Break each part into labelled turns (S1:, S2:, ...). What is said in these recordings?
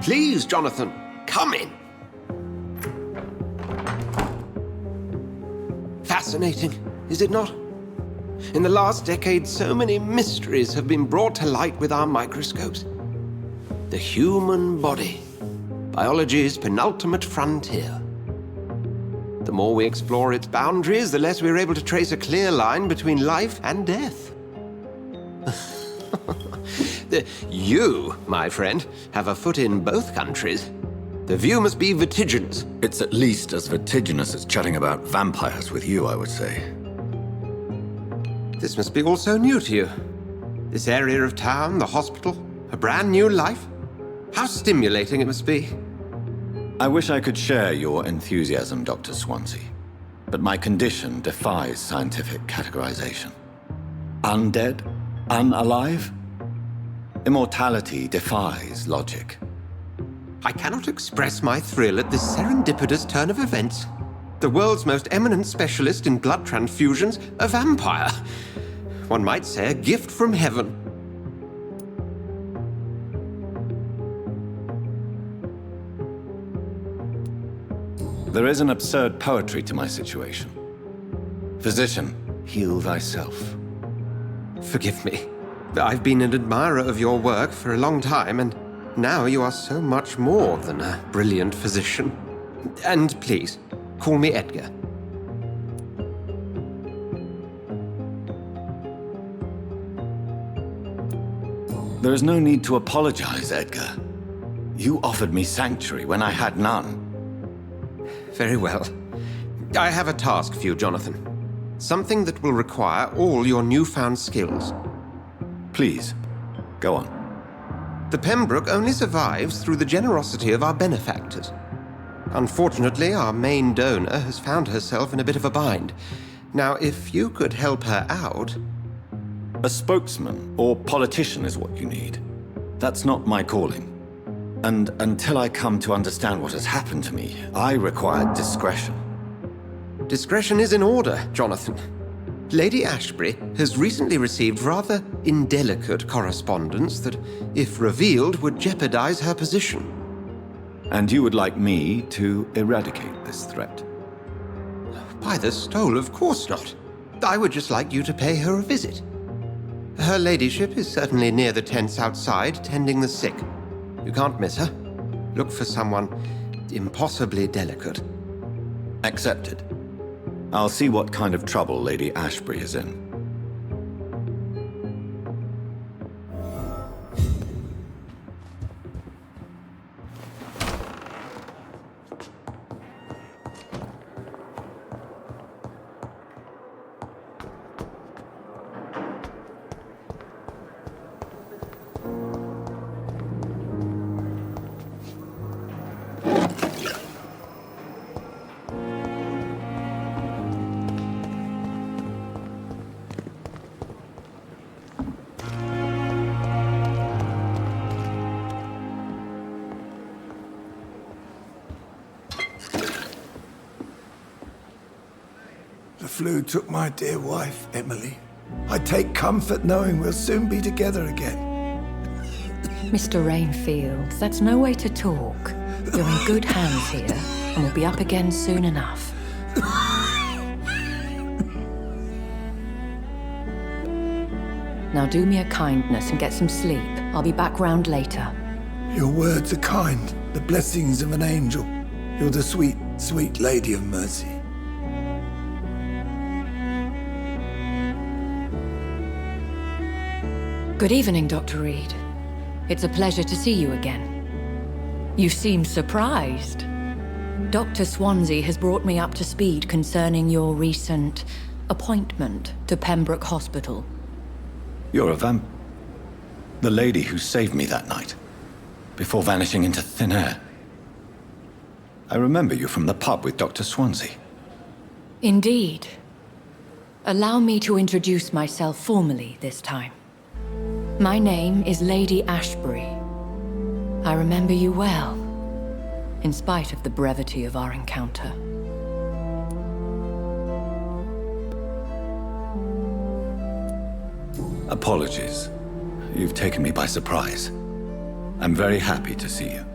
S1: Please, Jonathan, come in. Fascinating, is it not? In the last decade, so many mysteries have been brought to light with our microscopes. The human body, biology's penultimate frontier. The more we explore its boundaries, the less we're able to trace a clear line between life and death. You, my friend, have a foot in both countries. The view must be vertiginous.
S2: It's at least as vertiginous as chatting about vampires with you, I would say.
S1: This must be all so new to you. This area of town, the hospital, a brand new life. How stimulating it must be.
S2: I wish I could share your enthusiasm, Dr. Swansea, but my condition defies scientific categorization. Undead? Unalive? Immortality defies logic.
S1: I cannot express my thrill at this serendipitous turn of events. The world's most eminent specialist in blood transfusions, a vampire. One might say a gift from heaven.
S2: There is an absurd poetry to my situation. Physician, heal thyself.
S1: Forgive me. I've been an admirer of your work for a long time, and now you are so much more than a brilliant physician. And please, call me Edgar.
S2: There is no need to apologize, Edgar. You offered me sanctuary when I had none.
S1: Very well. I have a task for you, Jonathan. Something that will require all your newfound skills.
S2: Please, go on.
S1: The Pembroke only survives through the generosity of our benefactors. Unfortunately, our main donor has found herself in a bit of a bind. Now, if you could help her out...
S2: A spokesman or politician is what you need. That's not my calling. And until I come to understand what has happened to me, I require discretion.
S1: Discretion is in order, Jonathan. Lady Ashbury has recently received rather indelicate correspondence that, if revealed, would jeopardize her position.
S2: And you would like me to eradicate this threat?
S1: By the stole, of course not. I would just like you to pay her a visit. Her ladyship is certainly near the tents outside, tending the sick. You can't miss her. Look for someone impossibly delicate.
S2: Accepted. I'll see what kind of trouble Lady Ashbury is in.
S3: The flu took my dear wife, Emily. I take comfort knowing we'll soon be together again.
S4: Mr. Rainfield, that's no way to talk. You're in good hands here, and we'll be up again soon enough. Now do me a kindness and get some sleep. I'll be back round later.
S3: Your words are kind, the blessings of an angel. You're the sweet, sweet Lady of Mercy.
S4: Good evening, Dr. Reed. It's a pleasure to see you again. You seem surprised. Dr. Swansea has brought me up to speed concerning your recent appointment to Pembroke Hospital.
S2: You're a the lady who saved me that night, before vanishing into thin air. I remember you from the pub with Dr. Swansea.
S4: Indeed. Allow me to introduce myself formally this time. My name is Lady Ashbury. I remember you well, in spite of the brevity of our encounter.
S2: Apologies. You've taken me by surprise. I'm very happy to see you.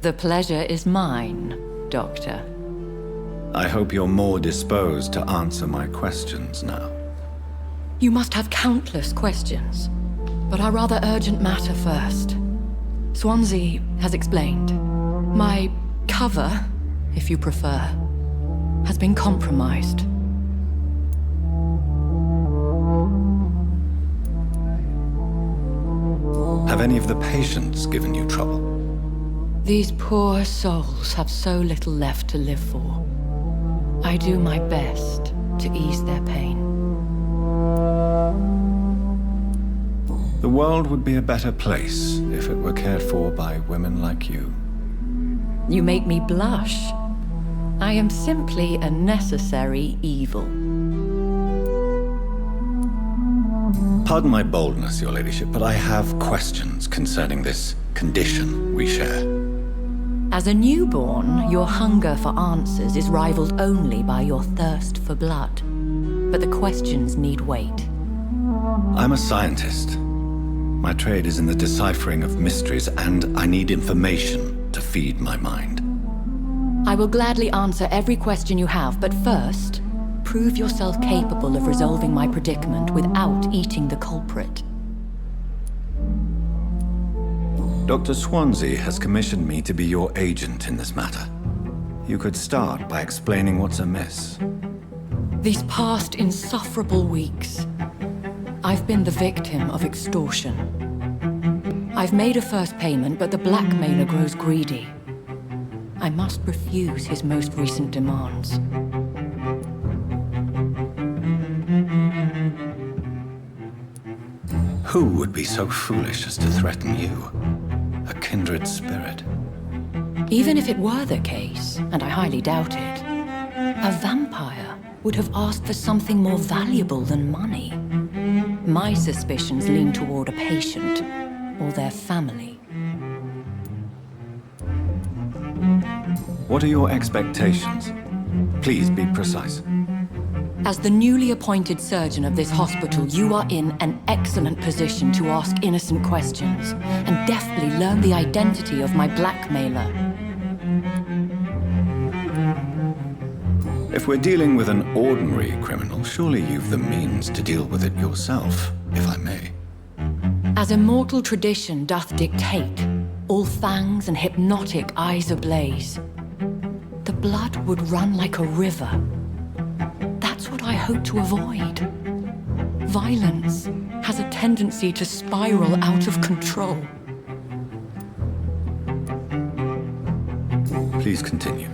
S4: The pleasure is mine, Doctor.
S2: I hope you're more disposed to answer my questions now.
S4: You must have countless questions, but our rather urgent matter first. Swansea has explained. My cover, if you prefer, has been compromised.
S2: Have any of the patients given you trouble?
S4: These poor souls have so little left to live for. I do my best to ease their pain.
S2: The world would be a better place if it were cared for by women like you.
S4: You make me blush. I am simply a necessary evil.
S2: Pardon my boldness, Your Ladyship, but I have questions concerning this condition we share.
S4: As a newborn, your hunger for answers is rivaled only by your thirst for blood. But the questions need wait.
S2: I'm a scientist. My trade is in the deciphering of mysteries, and I need information to feed my mind.
S4: I will gladly answer every question you have, but first, prove yourself capable of resolving my predicament without eating the culprit.
S2: Dr. Swansea has commissioned me to be your agent in this matter. You could start by explaining what's amiss.
S4: These past insufferable weeks, I've been the victim of extortion. I've made a first payment, but the blackmailer grows greedy. I must refuse his most recent demands.
S2: Who would be so foolish as to threaten you? A kindred spirit.
S4: Even if it were the case, and I highly doubt it, a vampire would have asked for something more valuable than money. My suspicions lean toward a patient or their family.
S2: What are your expectations? Please be precise.
S4: As the newly appointed surgeon of this hospital, you are in an excellent position to ask innocent questions and deftly learn the identity of my blackmailer.
S2: If we're dealing with an ordinary criminal, surely you've the means to deal with it yourself, if I may.
S4: As immortal tradition doth dictate, all fangs and hypnotic eyes ablaze, the blood would run like a river. That's what I hope to avoid. Violence has a tendency to spiral out of control.
S2: Please continue.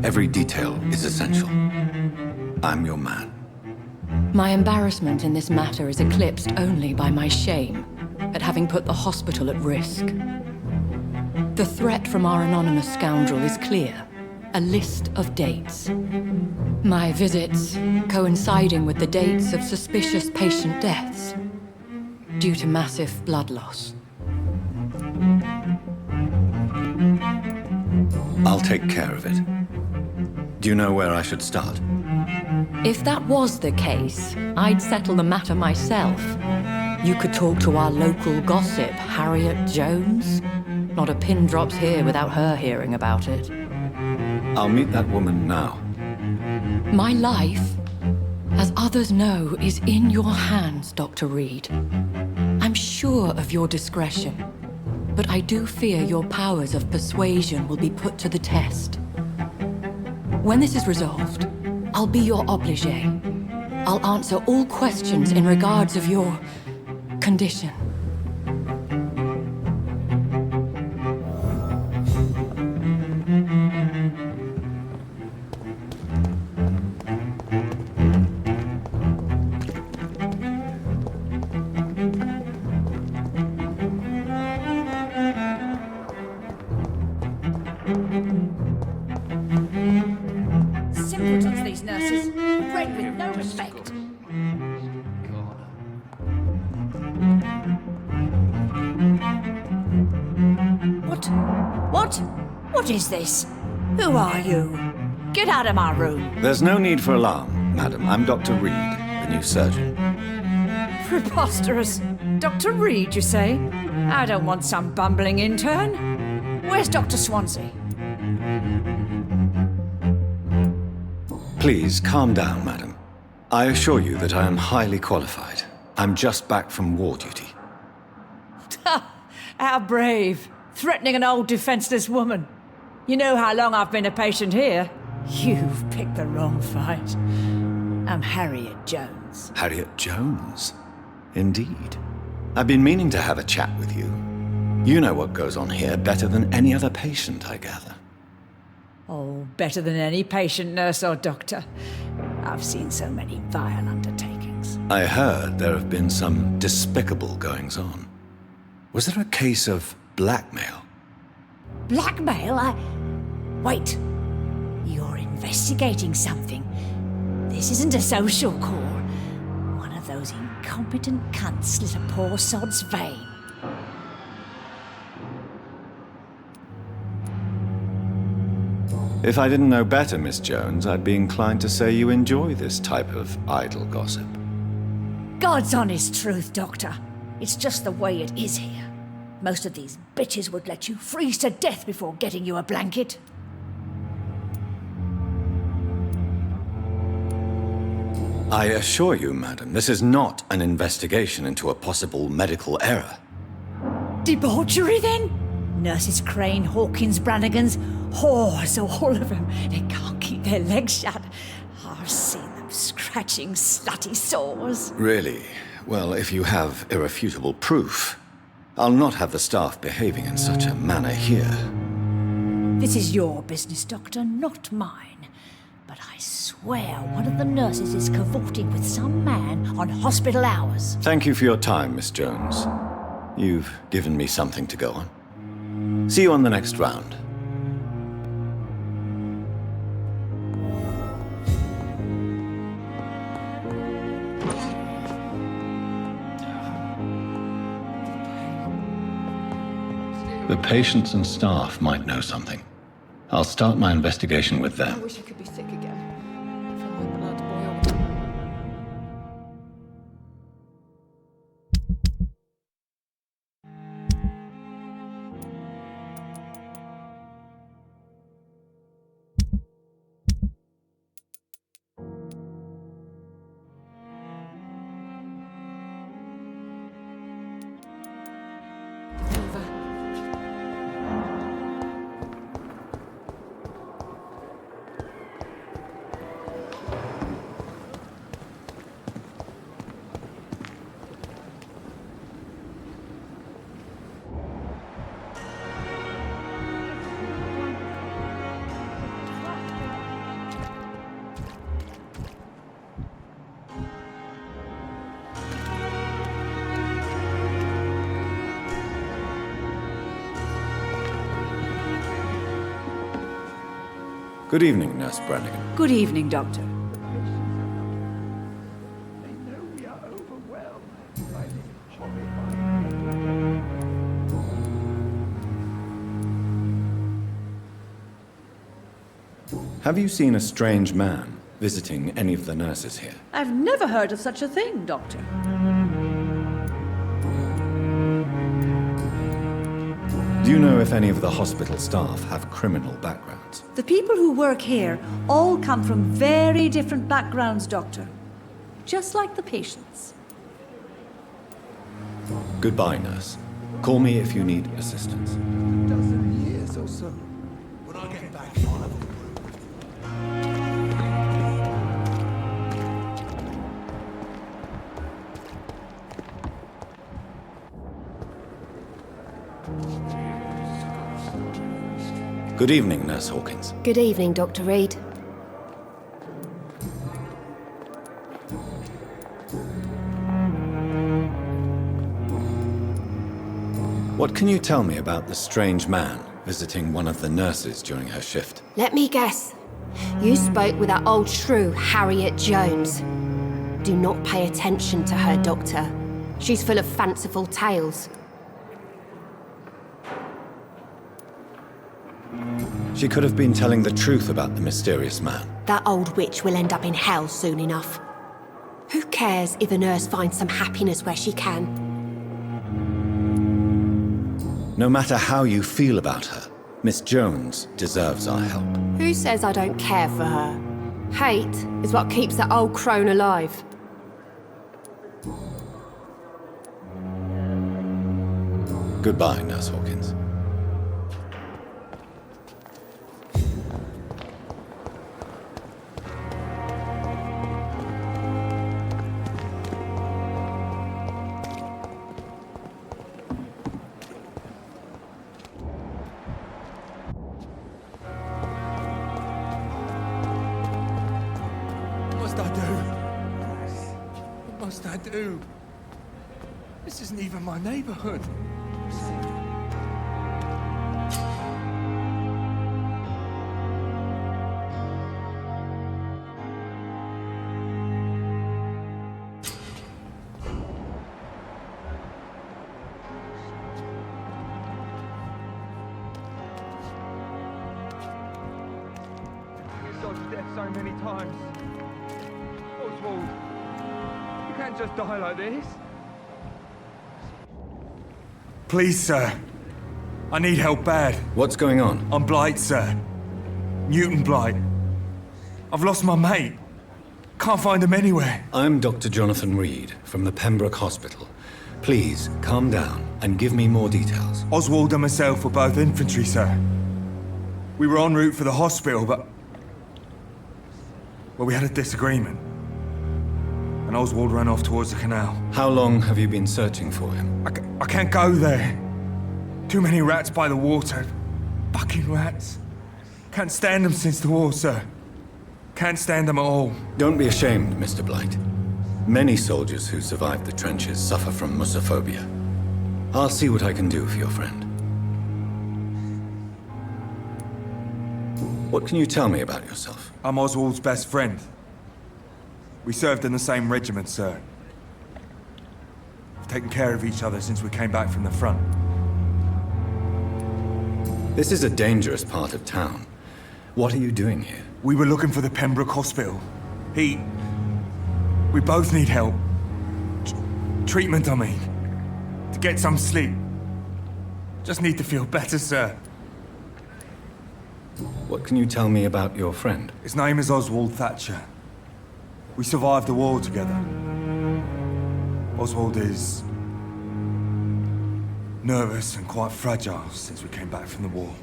S2: Every detail is essential. I'm your man.
S4: My embarrassment in this matter is eclipsed only by my shame at having put the hospital at risk. The threat from our anonymous scoundrel is clear. A list of dates. My visits coinciding with the dates of suspicious patient deaths due to massive blood loss.
S2: I'll take care of it. Do you know where I should start?
S4: If that was the case, I'd settle the matter myself. You could talk to our local gossip, Harriet Jones. Not a pin drops here without her hearing about it.
S2: I'll meet that woman now.
S4: My life, as others know, is in your hands, Dr. Reed. I'm sure of your discretion, but I do fear your powers of persuasion will be put to the test. When this is resolved, I'll be your obligé. I'll answer all questions in regards of your condition.
S5: Simpletons, these nurses. Bred with no respect. What is this? Who are you? Get out of my room.
S2: There's no need for alarm, madam. I'm Dr. Reed, the new surgeon.
S5: Preposterous. Dr. Reed, you say? I don't want some bumbling intern. Where's Dr. Swansea?
S2: Please, calm down, madam. I assure you that I am highly qualified. I'm just back from war duty.
S5: How brave. Threatening an old defenseless woman. You know how long I've been a patient here? You've picked the wrong fight. I'm Harriet Jones.
S2: Harriet Jones? Indeed. I've been meaning to have a chat with you. You know what goes on here better than any other patient, I gather.
S5: Oh, better than any patient, nurse or doctor. I've seen so many vile undertakings.
S2: I heard there have been some despicable goings-on. Was there a case of blackmail?
S5: Blackmail? Wait. You're investigating something. This isn't a social call. One of those incompetent cunts slit a poor sod's vein.
S2: If I didn't know better, Miss Jones, I'd be inclined to say you enjoy this type of idle gossip.
S5: God's honest truth, Doctor. It's just the way it is here. Most of these bitches would let you freeze to death before getting you a blanket.
S2: I assure you, madam, this is not an investigation into a possible medical error.
S5: Debauchery, then? Nurses Crane, Hawkins, Brannigans, whores, all of them. They can't keep their legs shut. I've seen them scratching slutty sores.
S2: Really? Well, if you have irrefutable proof, I'll not have the staff behaving in such a manner here.
S5: This is your business, Doctor, not mine. But I swear one of the nurses is cavorting with some man on hospital hours.
S2: Thank you for your time, Miss Jones. You've given me something to go on. See you on the next round. The patients and staff might know something. I'll start my investigation with them.
S6: I wish I could be sick again. I feel my blood boil.
S2: Good evening, Nurse Brannigan.
S5: Good evening, Doctor.
S2: Have you seen a strange man visiting any of the nurses here?
S7: I've never heard of such a thing, Doctor.
S2: Do you know if any of the hospital staff have criminal backgrounds?
S7: The people who work here all come from very different backgrounds, Doctor. Just like the patients.
S2: Goodbye, nurse. Call me if you need assistance.
S3: A dozen years or so. When I get back, I'll have a
S2: Good evening, Nurse Hawkins.
S8: Good evening, Dr. Reed.
S2: What can you tell me about the strange man visiting one of the nurses during her shift?
S8: Let me guess. You spoke with that old shrew, Harriet Jones. Do not pay attention to her, Doctor. She's full of fanciful tales.
S2: She could have been telling the truth about the mysterious man.
S8: That old witch will end up in hell soon enough. Who cares if a nurse finds some happiness where she can?
S2: No matter how you feel about her, Miss Jones deserves our help.
S8: Who says I don't care for her? Hate is what keeps that old crone alive.
S2: Goodbye, Nurse Hawkins.
S3: This isn't even my neighborhood.
S9: To death so many times. Oswald, you can't just die like this.
S3: Please, sir. I need help bad.
S2: What's going on?
S3: I'm Blight, sir. Newton Blight. I've lost my mate. Can't find him anywhere.
S2: I'm Dr. Jonathan Reed from the Pembroke Hospital. Please, calm down and give me more details.
S3: Oswald and myself were both infantry, sir. We were en route for the hospital, but... well, we had a disagreement. And Oswald ran off towards the canal.
S2: How long have you been searching for him?
S3: I can't go there. Too many rats by the water. Fucking rats. Can't stand them since the war, sir. Can't stand them at all.
S2: Don't be ashamed, Mr. Blight. Many soldiers who survived the trenches suffer from musophobia. I'll see what I can do for your friend. What can you tell me about yourself?
S3: I'm Oswald's best friend. We served in the same regiment, sir. We've taken care of each other since we came back from the front.
S2: This is a dangerous part of town. What are you doing here?
S3: We were looking for the Pembroke Hospital. We both need help. Treatment, I mean. To get some sleep. Just need to feel better, sir.
S2: What can you tell me about your friend?
S3: His name is Oswald Thatcher. We survived the war together. Oswald is... nervous and quite fragile since we came back from the war.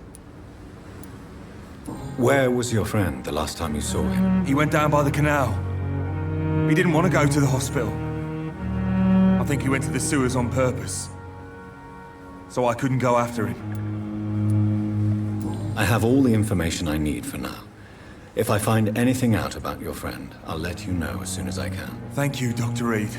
S2: Where was your friend the last time you saw him?
S3: He went down by the canal. He didn't want to go to the hospital. I think he went to the sewers on purpose. So I couldn't go after him.
S2: I have all the information I need for now. If I find anything out about your friend, I'll let you know as soon as I can.
S3: Thank you, Dr. Reed.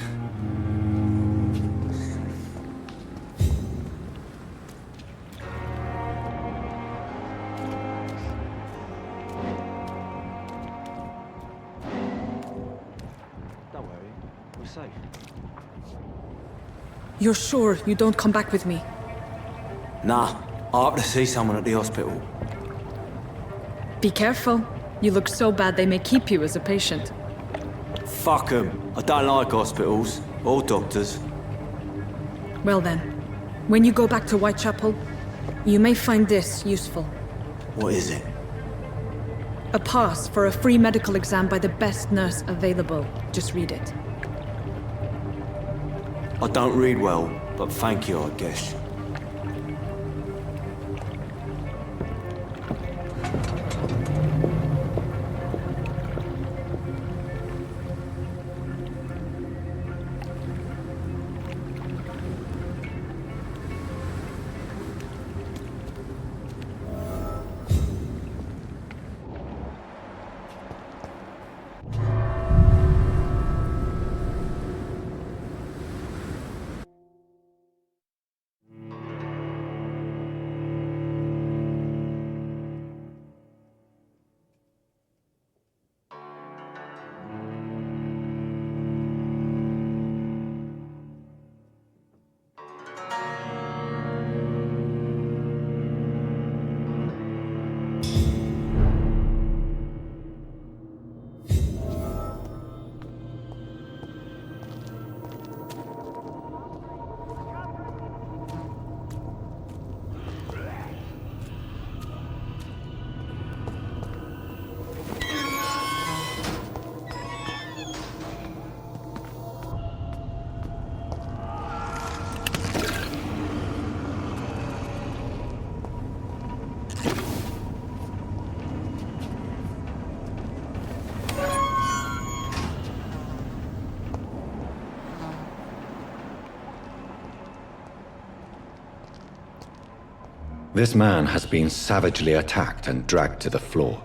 S9: Don't worry, we're safe.
S6: You're sure you don't come back with me?
S10: Nah, I have to see someone at the hospital.
S6: Be careful. You look so bad they may keep you as a patient.
S10: Fuck 'em. I don't like hospitals or doctors.
S6: Well then, when you go back to Whitechapel, you may find this useful.
S10: What is it?
S6: A pass for a free medical exam by the best nurse available. Just read it.
S10: I don't read well, but thank you, I guess.
S2: This man has been savagely attacked and dragged to the floor.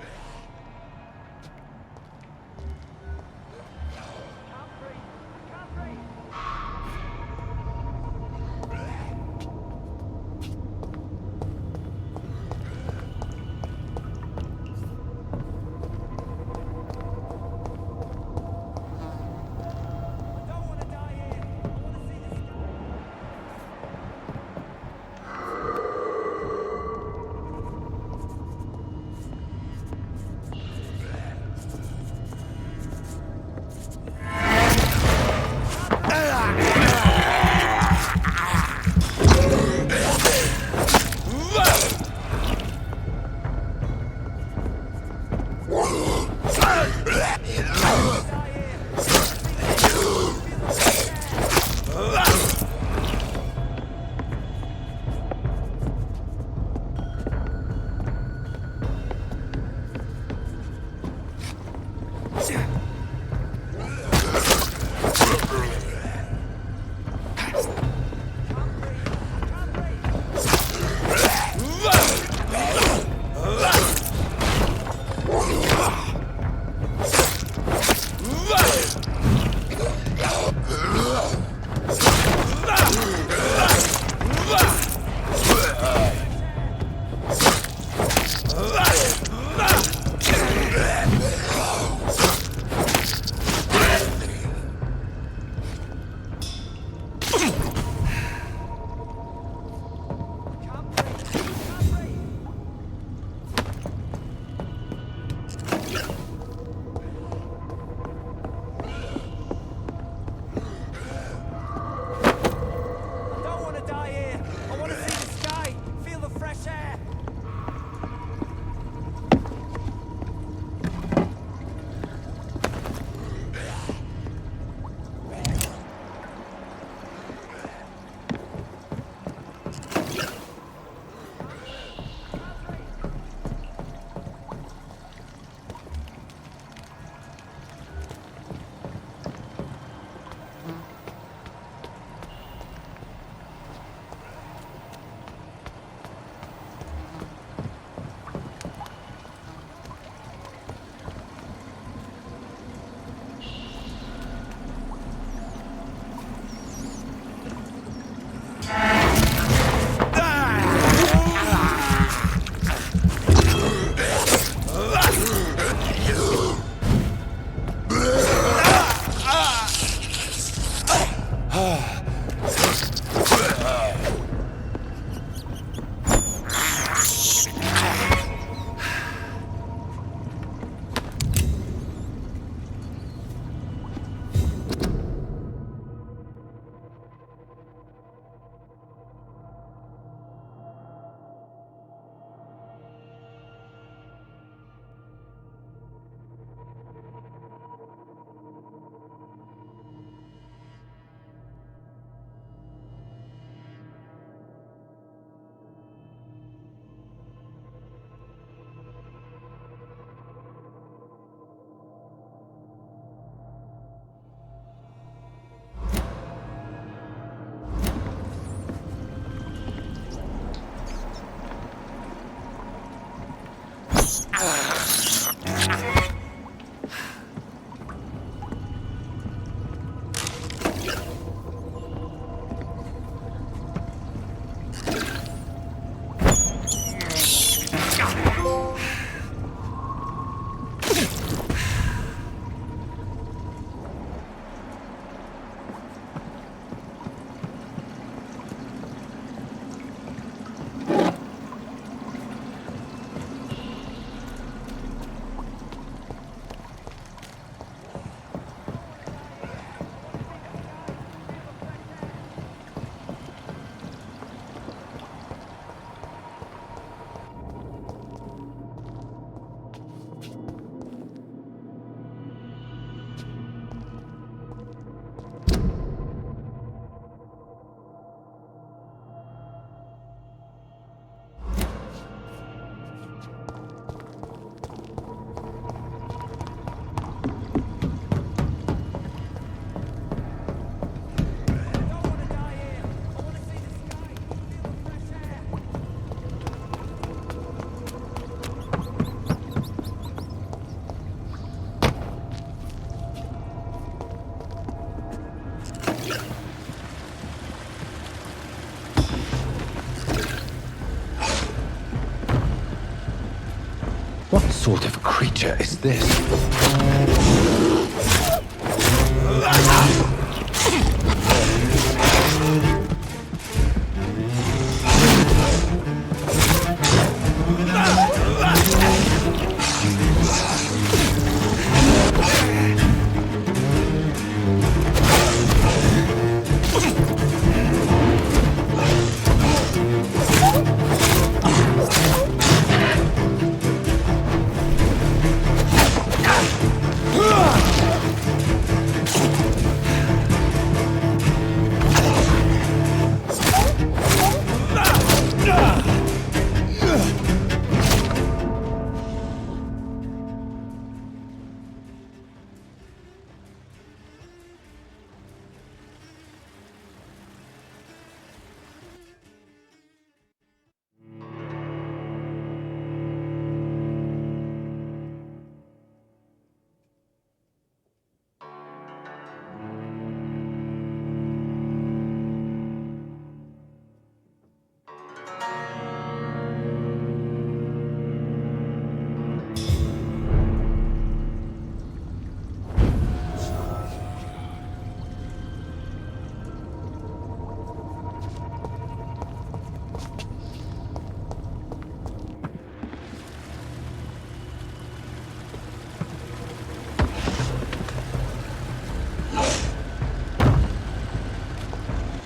S1: sort of creature is this?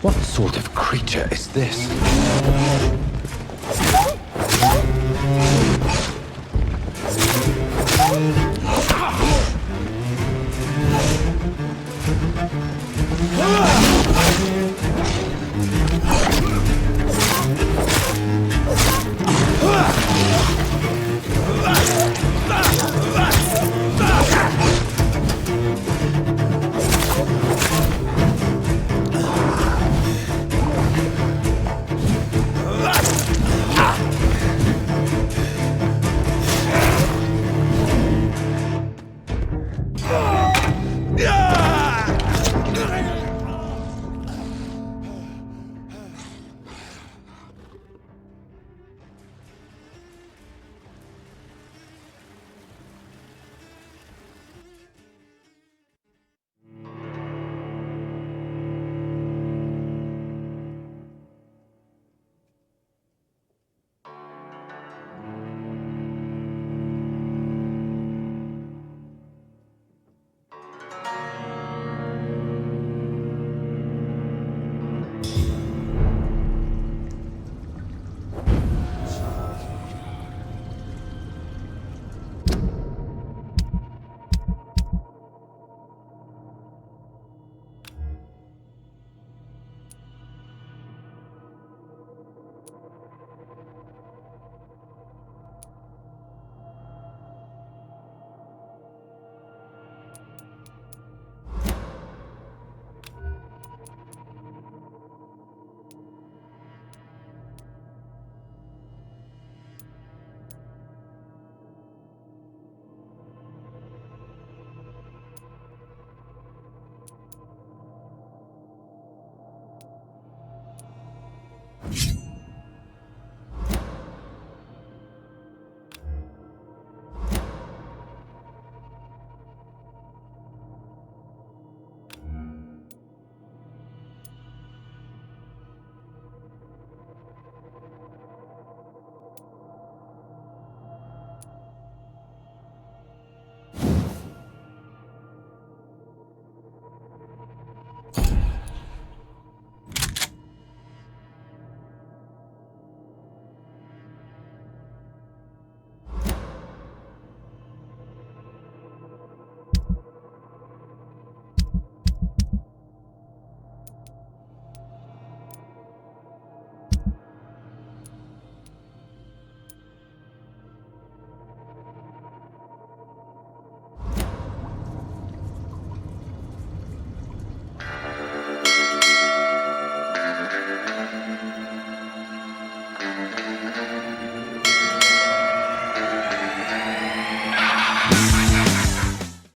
S1: What sort of creature is this?